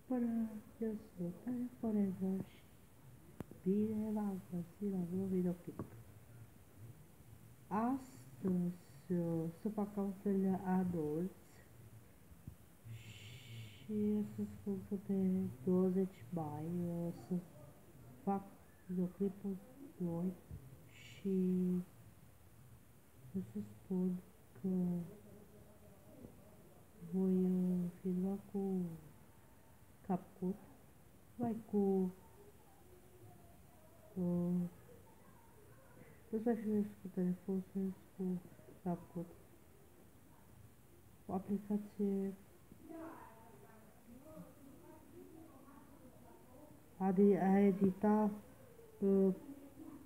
Bună, eu sunt Forever și bine v-am găsit la un videoclip. Astăzi să fac ca un fel de anunț și să spun că pe 20 mai o să fac videoclipul 2 și o să spun că voi filma cu CapCut, mai cu nu să filmez cu telefon, filmez cu CapCut, o aplicație a edita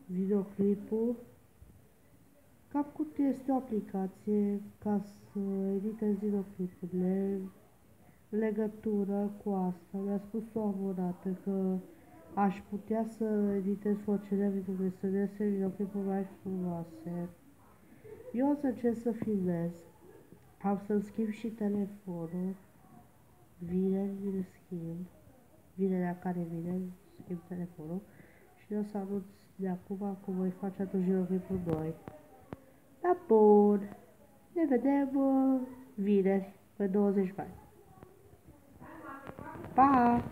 videoclipul. CapCut este o aplicație ca să editezi videoclipurile. În legătură cu asta, mi-a spus o dată că aș putea să editez orice videoclip, să iese videoclipuri mai frumoase. Eu o să încerc să filmez, am să-mi schimb și telefonul, vineri schimb, vinerea care vine, schimb telefonul și o să anunț de acum că voi face atunci videoclipul 2. Da, bun, ne vedem vineri, pe 20 mai. Pa!